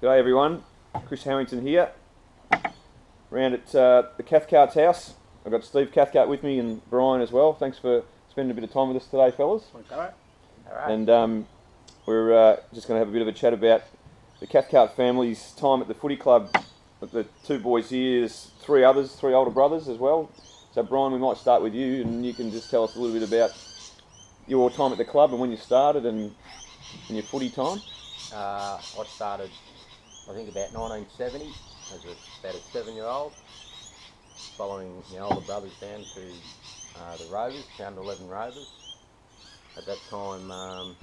G'day everyone, Chris Harrington here, around at the Cathcart's house. I've got Steve Cathcart with me and Brian as well. Thanks for spending a bit of time with us today, fellas. Alright. And we're just going to have a bit of a chat about the Cathcart family's time at the footy club. The two boys here, there's three older brothers as well. So Brian, we might start with you and you can just tell us a little bit about your time at the club and when you started and your footy time. I started, I think, about 1970 as about a 7-year-old, following my older brothers down to the Rovers, down to 11 Rovers. At that time,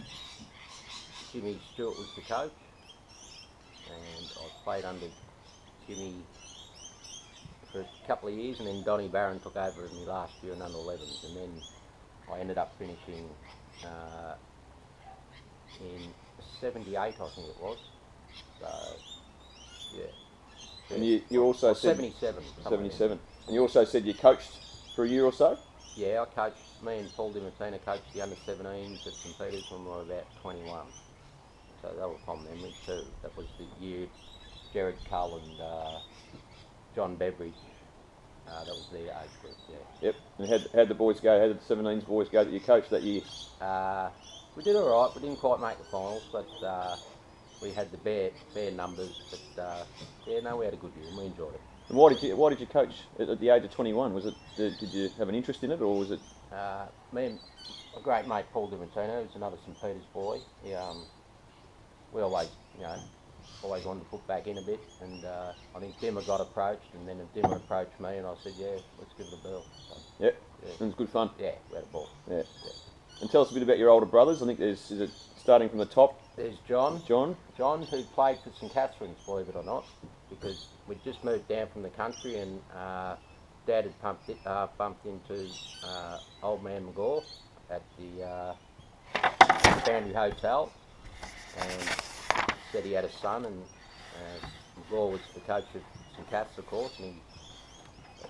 Jimmy Stewart was the coach, and I played under Jimmy for a couple of years, and then Donnie Barron took over in my last year in under 11s, and then I ended up finishing in 78, I think it was. So, yeah. And you also said 77. 77. And you also said you coached for a year or so? Yeah, I coached. Me and Paul DiMartino coached the under 17s at St Peters when we were about 21. So they were fond memories too. That was the year Jared Cull and John Beveridge. That was their age group. Yeah. Yep. And how'd the boys go? How did the 17s boys go that you coached that year? We did all right. We didn't quite make the finals, but we had the bare numbers. But yeah, no, we had a good year and we enjoyed it. And why did you coach at the age of 21? Was it did you have an interest in it, or was it? Me and a great mate Paul DiMartino, who's another St Peters boy. We always, always wanted to put back in a bit, and I think Dimmer got approached, and then Dimmer approached me, and I said, yeah, let's give it a whirl. So, yeah, it was good fun. Yeah, we had a ball. Yeah. And tell us a bit about your older brothers. I think is it starting from the top? There's John. John, who played for St Catherine's, believe it or not, because we'd just moved down from the country, and Dad had bumped into Old Man McGaw at the Boundary Hotel, and said he had a son, and McGaw was the coach of St Cath's, of course, and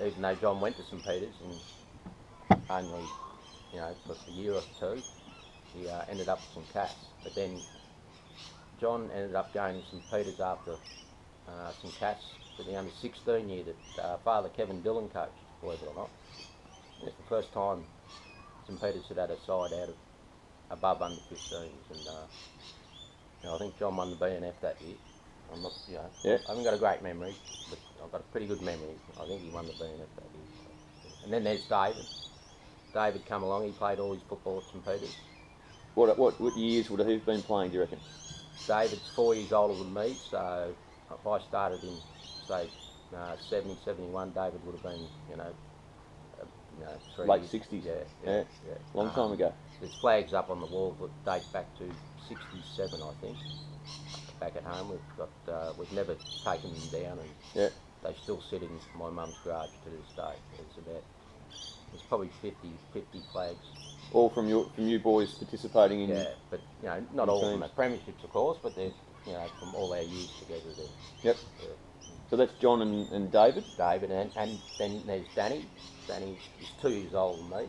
even though John went to St Peters and only, for a year or two, he ended up at St Cath's. But then John ended up going to St Peters after St Cath's for the under 16 year that Father Kevin Dillon coached, believe it or not. It's the first time St Peters had had a side out of above under 15s, and I think John won the BNF that year. I'm not, I haven't got a great memory, but I've got a pretty good memory. I think he won the BNF that year. And then there's David. David come along. He played all his football at St Peters. What years would he have been playing, do you reckon? David's 4 years older than me, so if I started in, say, 70, 71, David would have been, 3 late years. 60s. Yeah. Long time ago. There's flags up on the wall that date back to 67, I think. Back at home, we've never taken them down, and they still sit in my mum's garage to this day. It's probably 50 flags. All from you boys participating in. Yeah, but not all from the premierships, of course, but they're from all our years together there. Yep. Yeah. So that's John and David. David, and then there's Danny. Danny is 2 years older than me.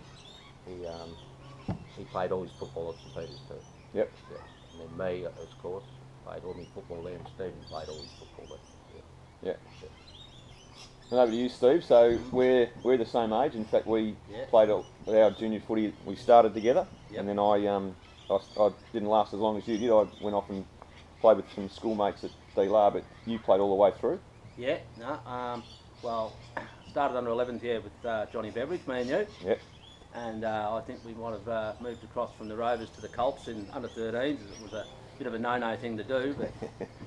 He played all his football at St Peters too. Yep. Yeah. And then me, of course, played all my football there, and Stephen played all his football there. Yeah. And over to you, Steve. So we're the same age. In fact, we played our junior footy. We started together, and then I didn't last as long as you did. I went off and played with some schoolmates at D-La, but you played all the way through. Yeah. No. Well, started under 11s with Johnny Beveridge, me and you. Yeah. And I think we might have moved across from the Rovers to the Colts in under 13s. It was a bit of a no-no thing to do, but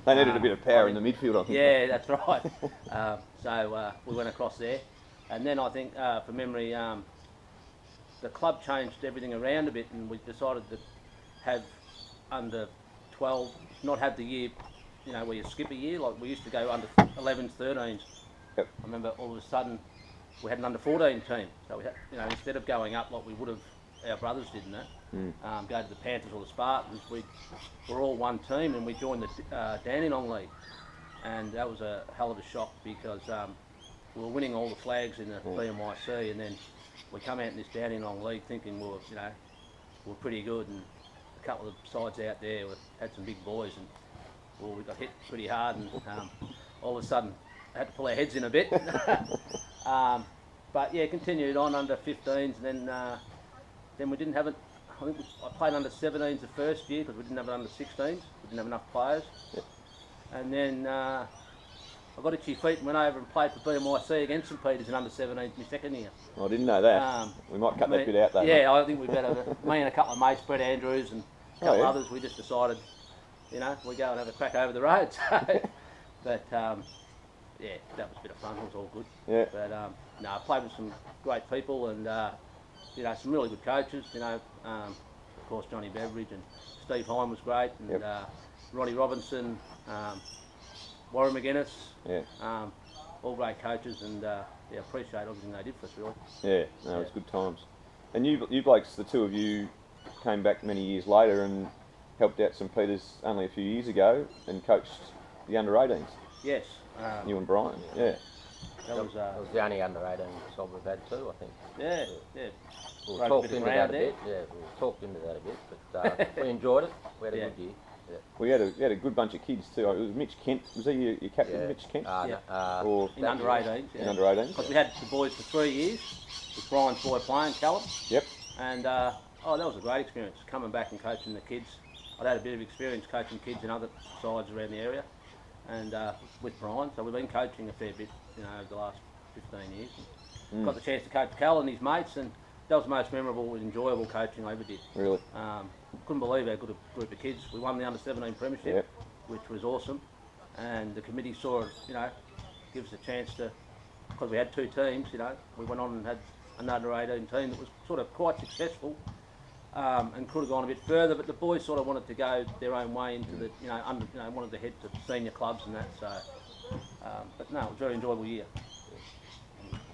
they needed a bit of power in the midfield, I think. Yeah, that's right. So we went across there, and then I think, for memory, the club changed everything around a bit, and we decided to have under 12, not have the year, where you skip a year like we used to go under 11s, 13s. Yep. I remember all of a sudden we had an under 14 team, so we had, instead of going up like we would have, our brothers did in that, go to the Panthers or the Spartans, we were all one team, and we joined the Dandenong League, and that was a hell of a shock because we were winning all the flags in the BMYC, and then we come out in this Dandenong League thinking we were pretty good, and a couple of sides out there had some big boys, and well, we got hit pretty hard, and all of a sudden had to pull our heads in a bit. But yeah, continued on under 15s, and then we didn't have it. I think I played under 17s the first year because we didn't have it under 16s. We didn't have enough players. Yep. And then I got itchy feet and went over and played for BMYC against St Peters in under 17s my second year. I didn't know that. We might cut that bit out though. Yeah, mate. I think we better. Me and a couple of mates, Brett Andrews and a couple others, we just decided, you know, we go and have a crack over the road. So, but yeah, that was a bit of fun. It was all good. Yeah. But no, I played with some great people and you know, some really good coaches. You know, of course Johnny Beveridge and Steve Hine was great, and Ronnie Robinson, Warren McGuinness. Yeah. All great coaches, and yeah, appreciate everything they did for us, really. Yeah, no, it was good times. And you blokes, the two of you, came back many years later and helped out St Peters only a few years ago and coached the under-18s. Yes. You and Brian, yeah. That was the only under-18 job we've had too, I think. Yeah, yeah. We talked into that a bit. Yeah, we talked into that a bit, but we enjoyed it. We had a good year. Yeah. We had a good bunch of kids too. It was Mitch Kent. Was he your captain, Mitch Kent? Or in under-18s. In under-18s. Because we had the boys for 3 years, with Brian's boy playing, Callum. Yep. And oh, that was a great experience, coming back and coaching the kids. I'd had a bit of experience coaching kids in other sides around the area, and with Brian. So we've been coaching a fair bit, you know, over the last 15 years. Got the chance to coach Cal and his mates, and that was the most memorable and enjoyable coaching I ever did. Really? Couldn't believe how good a group of kids. We won the under-17 premiership, which was awesome. And the committee saw it, you know, give us a chance to, because we had two teams, you know, we went on and had an under-18 team that was sort of quite successful, and could have gone a bit further, but the boys sort of wanted to go their own way into the, you know, wanted to head to senior clubs and that. So, but no, it was a very enjoyable year.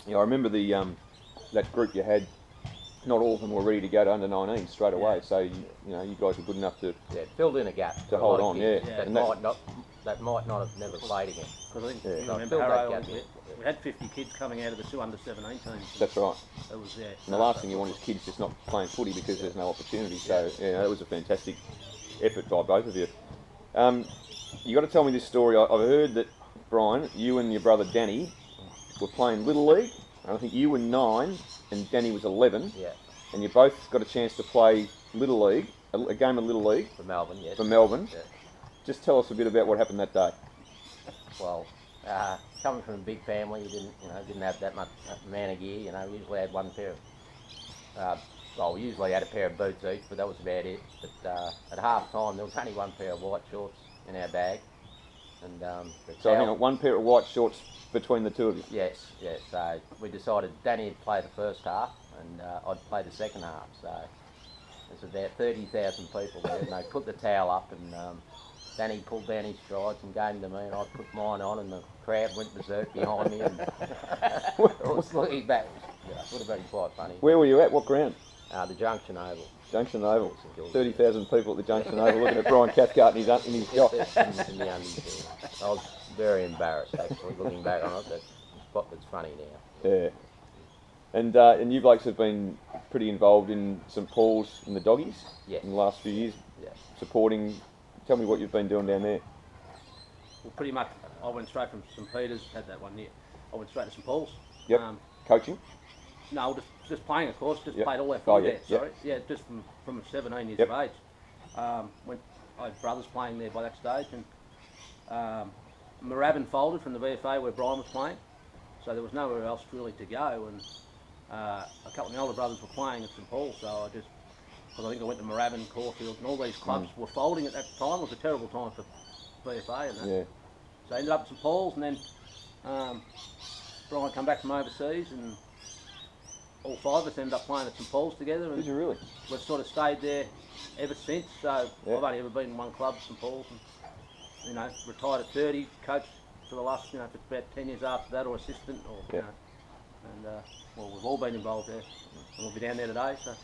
Yeah, I remember that group you had. Not all of them were ready to go to under 19 straight away, so you know you guys were good enough to filled in a gap to hold on. That might not have never played again. Because I think you remember Harrow, we had 50 kids coming out of the two under 17 teams. That's right. It was and the last thing you want is kids just not playing footy because there's no opportunity. So yeah, that was a fantastic effort by both of you. You got to tell me this story. I've heard that Brian, you and your brother Danny were playing Little League. I think you were 9 and Danny was 11. Yeah. And you both got a chance to play Little League, a game of Little League. For Melbourne, yes. For Melbourne. Yeah. Just tell us a bit about what happened that day. Well, coming from a big family, didn't have that much man of gear. You know, we usually had one pair of, we usually had a pair of boots each, but that was about it. But at half time, there was only one pair of white shorts in our bag. And so hang on, one pair of white shorts between the two of you? Yes, yes. So we decided Danny would play the first half and I'd play the second half. So there's about 30,000 people there, and they put the towel up, and Danny pulled down his strides and gave them to me, and I put mine on, and the crowd went berserk behind me. And looking back, would have been quite funny. Where were you at? What ground? The Junction Oval. Junction Oval. 30,000 people at the Junction Oval looking at Brian Cathcart in his shop. In the undies. I was very embarrassed, actually, looking back on it. It's funny now. Yeah. And you blokes have been pretty involved in St Paul's and the Doggies in the last few years, supporting. Tell me what you've been doing down there. Well, pretty much, I went straight from St Peters, had that one year. I went straight to St Paul's. Yep. Coaching? No, just playing, of course. Just played all our footy there. Sorry, just from 17 years of age. I had brothers playing there by that stage, and Moorabbin folded from the VFA where Brian was playing, so there was nowhere else really to go. And a couple of my older brothers were playing at St Paul, so because I think I went to Moorabbin, Caulfield, and all these clubs were folding at that time. It was a terrible time for VFA and that. Yeah. So I ended up at St Paul's, and then Brian come back from overseas, and all five of us ended up playing at St Paul's together. And did you really? We've sort of stayed there ever since. So I've only ever been in one club, St Paul's, and retired at 30, coached for the last, for about 10 years after that, or assistant, or and we've all been involved there, and we'll be down there today. So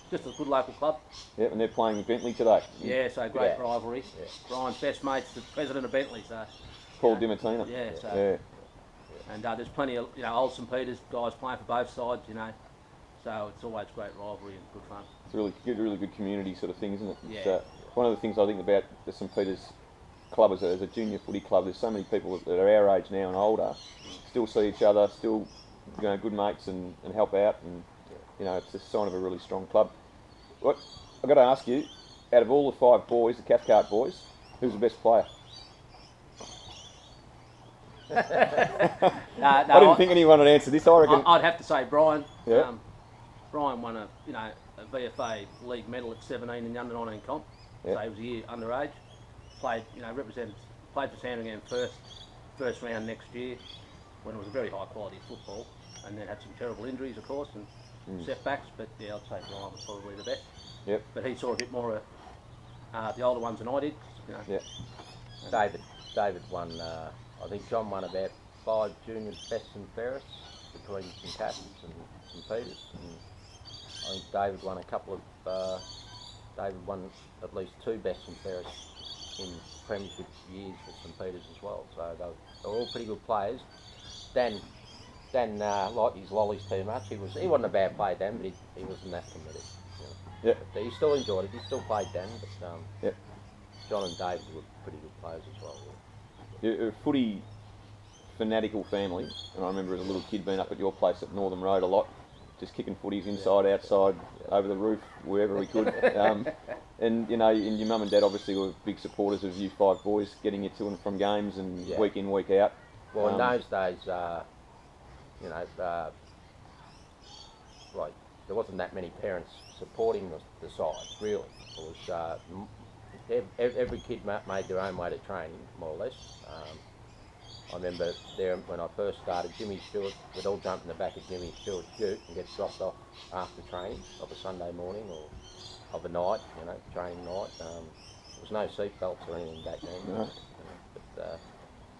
just a good local club. Yeah, and they're playing Bentleigh today. Yeah, so great rivalry. Yeah. Brian's best mate's the president of Bentleigh, so Paul Dimatina. Yeah, so and there's plenty of old St Peters guys playing for both sides, so it's always great rivalry and good fun. It's really good community sort of thing, isn't it? Yeah. It's, one of the things I think about the St Peters club as a junior footy club. There's so many people that are our age now and older, still see each other, still good mates and help out, and it's a sign of a really strong club. What I've got to ask you, out of all the 5 boys, the Cathcart boys, who's the best player? I didn't think anyone would answer this. I reckon I'd have to say Brian. Yeah. Brian won a VFA league medal at 17 in the under-19 comp. Yeah. So he was a year underage. Played for Sandringham first round next year when it was a very high quality football, and then had some terrible injuries, of course, and setbacks. But yeah, I'd say Brian was probably the best. Yep. But he saw a bit more of the older ones than I did. Yeah. David won. I think John won about 5 juniors best and fairest between St Peters and St Peters. And I think David won a couple of. David won at least 2 best and fairest in premiership years for St Peters as well. So they were all pretty good players. Dan liked his lollies too much. He wasn't a bad player, Dan, but he wasn't that committed. Yeah. But he still enjoyed it. He still played Dan, but Yep. John and David were pretty good players as well. You're a footy fanatical family, and I remember as a little kid being up at your place at Northern Road a lot, just kicking footies inside, outside, over the roof, wherever we could. And your mum and dad obviously were big supporters of you 5 boys, getting you to and from games and week in, week out. Well, in those days, like there wasn't that many parents supporting the sides. Really, it was every kid made their own way to training, more or less. I remember there when I first started, Jimmy Stewart, we'd all jump in the back of Jimmy Stewart's ute and get dropped off after training of a Sunday morning or of a night, training night. There was no seatbelts or anything back then. No. But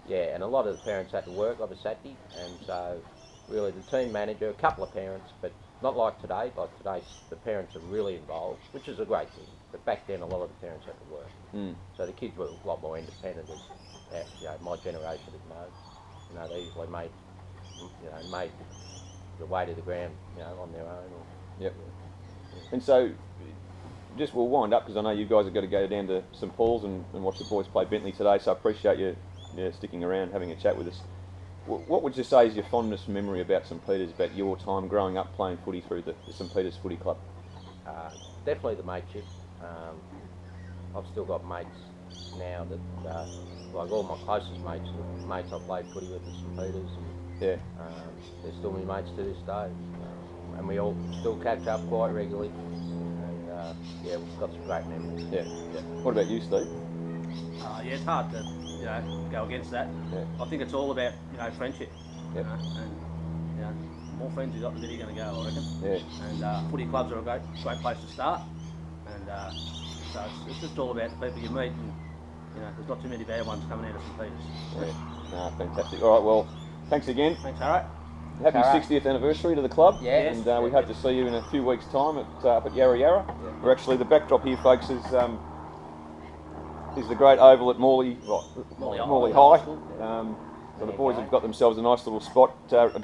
and a lot of the parents had to work of a Saturday, and so really the team manager, a couple of parents, but not like today. Like today, the parents are really involved, which is a great thing. But back then, a lot of the parents had to work, so the kids were a lot more independent. As my generation didn't know. They usually made the way to the ground, on their own. Yep. And so, we'll wind up because I know you guys have got to go down to St Paul's and watch the boys play Bentleigh today. So I appreciate you sticking around, having a chat with us. What would you say is your fondest memory about St Peters, about your time growing up playing footy through the St Peters Footy Club? Definitely the mateship. I've still got mates now that, like all my closest mates I played footy with at St Peters, and they're still my mates to this day. And we all still catch up quite regularly, and we've got some great memories. Yeah. What about you, Steve? It's hard to go against that. Yeah. I think it's all about friendship. Yep. And the more friends you got, the better you're going to go, I reckon. Yeah. And footy clubs are a great place to start. And so it's just all about the people you meet, and there's not too many bad ones coming out of St Peters. Yeah. No, fantastic. All right, well, thanks again. Thanks, Harry. Happy 60th anniversary to the club. Yes. And we hope to see you in a few weeks' time up at Yarra Yarra. Yeah. We're actually, the backdrop here, folks, is the great oval at Morley High. So the boys have got themselves a nice little spot,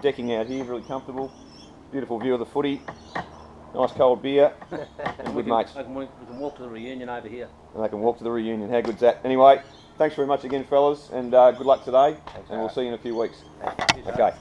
decking out here, really comfortable. Beautiful view of the footy. Nice cold beer, and good mates. We can walk to the reunion over here. And they can walk to the reunion. How good's that? Anyway, thanks very much again, fellas, and good luck today. Thanks, and we'll see you in a few weeks. Thanks. Okay.